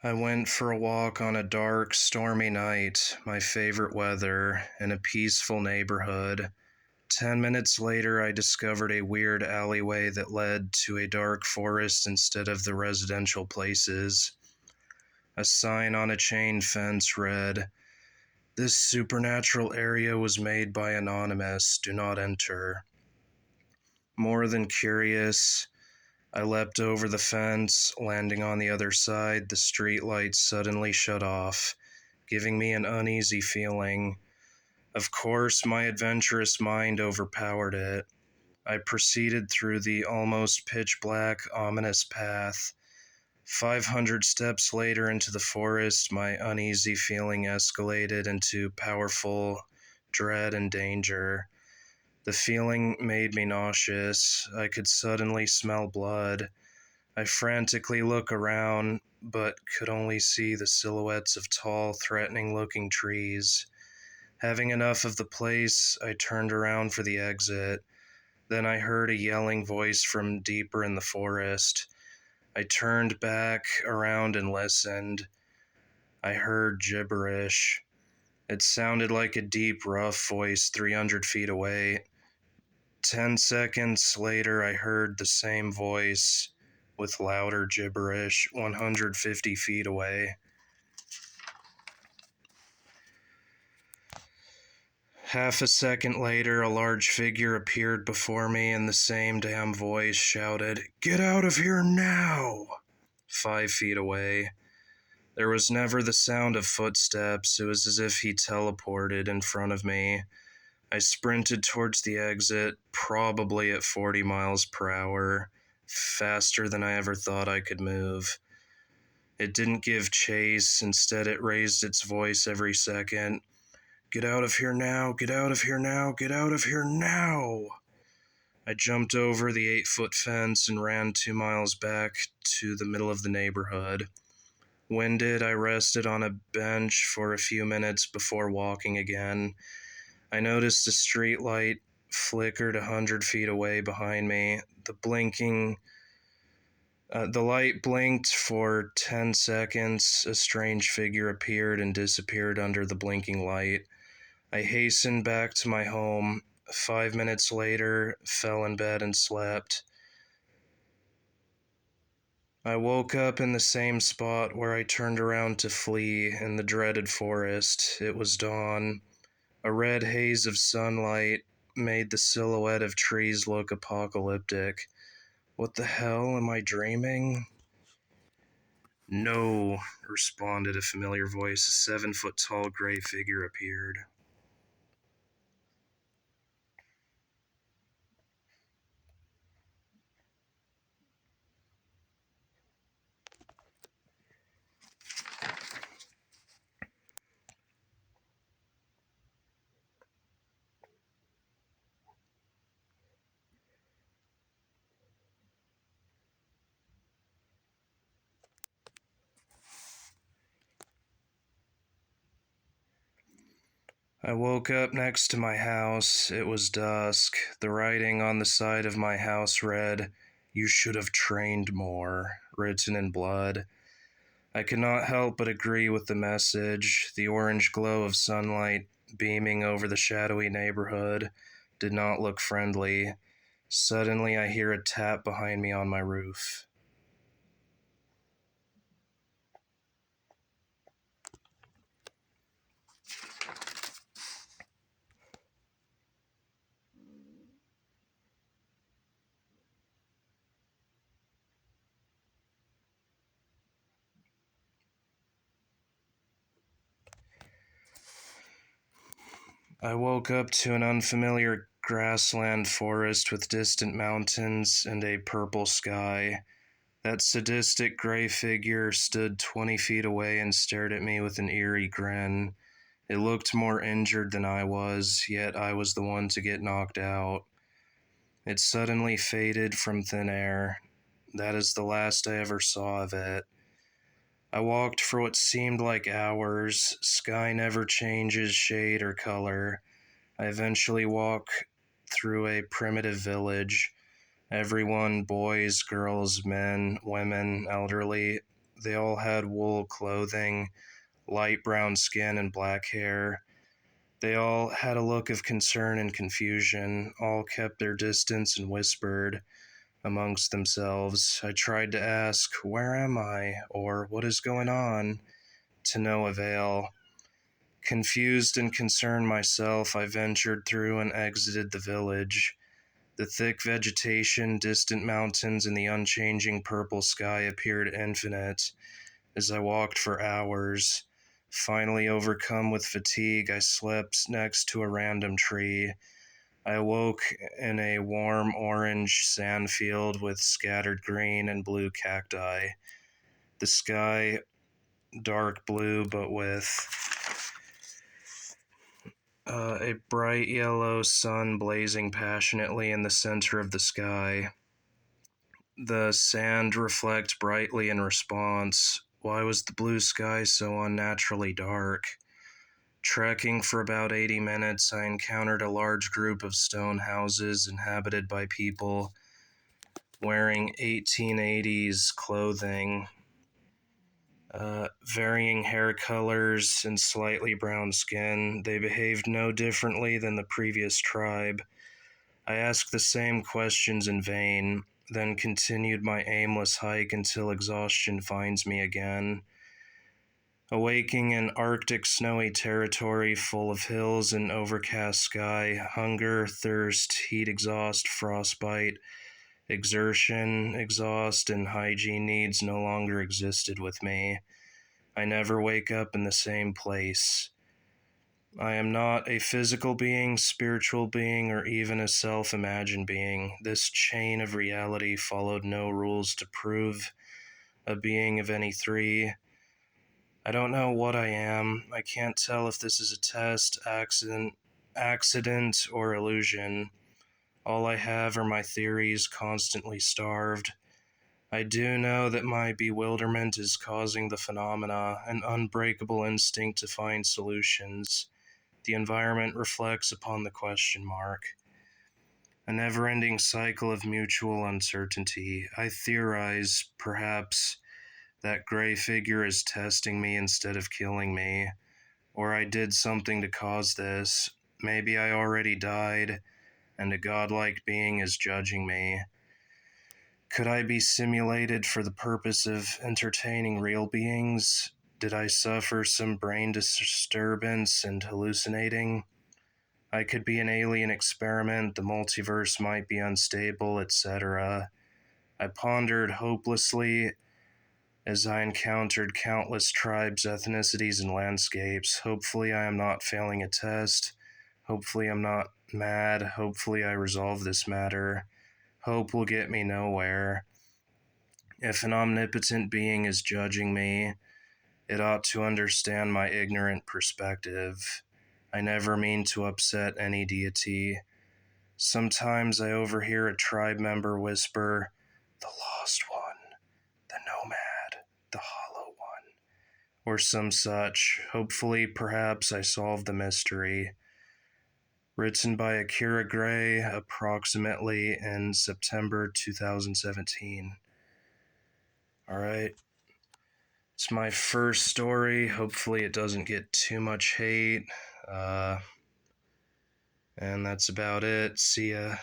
I went for a walk on a dark, stormy night, my favorite weather, in a peaceful neighborhood. 10 minutes later, I discovered a weird alleyway that led to a dark forest instead of the residential places. A sign on a chain fence read, "This supernatural area was made by Anonymous. Do not enter." More than curious, I leapt over the fence. Landing on the other side, the street lights suddenly shut off, giving me an uneasy feeling. Of course, my adventurous mind overpowered it. I proceeded through the almost pitch-black, ominous path. 500 steps later into the forest, my uneasy feeling escalated into powerful dread and danger. The feeling made me nauseous. I could suddenly smell blood. I frantically looked around, but could only see the silhouettes of tall, threatening-looking trees. Having enough of the place, I turned around for the exit. Then I heard a yelling voice from deeper in the forest. I turned back around and listened. I heard gibberish. It sounded like a deep, rough voice 300 feet away. 10 seconds later, I heard the same voice with louder gibberish 150 feet away. Half a second later, a large figure appeared before me, and the same damn voice shouted, "Get out of here now!" 5 feet away. There was never the sound of footsteps. It was as if he teleported in front of me. I sprinted towards the exit, probably at 40 miles per hour, faster than I ever thought I could move. It didn't give chase. Instead, it raised its voice every second. "Get out of here now, get out of here now, get out of here now!" I jumped over the 8-foot fence and ran 2 miles back to the middle of the neighborhood. Winded, I rested on a bench for a few minutes before walking again. I noticed a street light flickered 100 feet away behind me. The light blinked for 10 seconds. A strange figure appeared and disappeared under the blinking light. I hastened back to my home. 5 minutes later, fell in bed and slept. I woke up in the same spot where I turned around to flee, in the dreaded forest. It was dawn. A red haze of sunlight made the silhouette of trees look apocalyptic. What the hell? Am I dreaming? "No," responded a familiar voice. A 7-foot-tall gray figure appeared. I woke up next to my house. It was dusk. The writing on the side of my house read, "You should have trained more," written in blood. I could not help but agree with the message. The orange glow of sunlight beaming over the shadowy neighborhood did not look friendly. Suddenly, I hear a tap behind me on my roof. I woke up to an unfamiliar grassland forest with distant mountains and a purple sky. That sadistic gray figure stood 20 feet away and stared at me with an eerie grin. It looked more injured than I was, yet I was the one to get knocked out. It suddenly faded from thin air. That is the last I ever saw of it. I walked for what seemed like hours. Sky never changes shade or color. I eventually walk through a primitive village. Everyone, boys, girls, men, women, elderly, They all had wool clothing, light brown skin, and black hair. They all had a look of concern and confusion, all kept their distance and whispered amongst themselves. I tried to ask, "Where am I?" or "What is going on?" to no avail. Confused and concerned myself, I ventured through and exited the village. The thick vegetation, distant mountains, and the unchanging purple sky appeared infinite as I walked for hours. Finally overcome with fatigue, I slept next to a random tree. I awoke in a warm orange sandfield with scattered green and blue cacti. The sky dark blue, but with a bright yellow sun blazing passionately in the center of the sky. The sand reflected brightly in response. Why was the blue sky so unnaturally dark? Trekking for about 80 minutes, I encountered a large group of stone houses inhabited by people wearing 1880s clothing, varying hair colors, and slightly brown skin. They behaved no differently than the previous tribe. I asked the same questions in vain, then continued my aimless hike until exhaustion finds me again. Awaking in Arctic snowy territory full of hills and overcast sky, hunger, thirst, heat exhaust, frostbite, exertion, exhaust, and hygiene needs no longer existed with me. I never wake up in the same place. I am not a physical being, spiritual being, or even a self-imagined being. This chain of reality followed no rules to prove a being of any three. I don't know what I am. I can't tell if this is a test, accident, or illusion. All I have are my theories, constantly starved. I do know that my bewilderment is causing the phenomena, an unbreakable instinct to find solutions. The environment reflects upon the question mark. A never-ending cycle of mutual uncertainty. I theorize, perhaps, that gray figure is testing me instead of killing me, or I did something to cause this. Maybe I already died, and a godlike being is judging me. Could I be simulated for the purpose of entertaining real beings? Did I suffer some brain disturbance and hallucinating? I could be an alien experiment, the multiverse might be unstable, etc. I pondered hopelessly as I encountered countless tribes, ethnicities, and landscapes. Hopefully, I am not failing a test. Hopefully, I'm not mad. Hopefully, I resolve this matter. Hope will get me nowhere. If an omnipotent being is judging me, it ought to understand my ignorant perspective. I never mean to upset any deity. Sometimes I overhear a tribe member whisper, "The lost one, the nomad, the hollow one," or some such. Hopefully, perhaps I solve the mystery. Written by Akira Gray, approximately in September 2017. Alright, it's my first story. Hopefully, it doesn't get too much hate. And that's about it. See ya.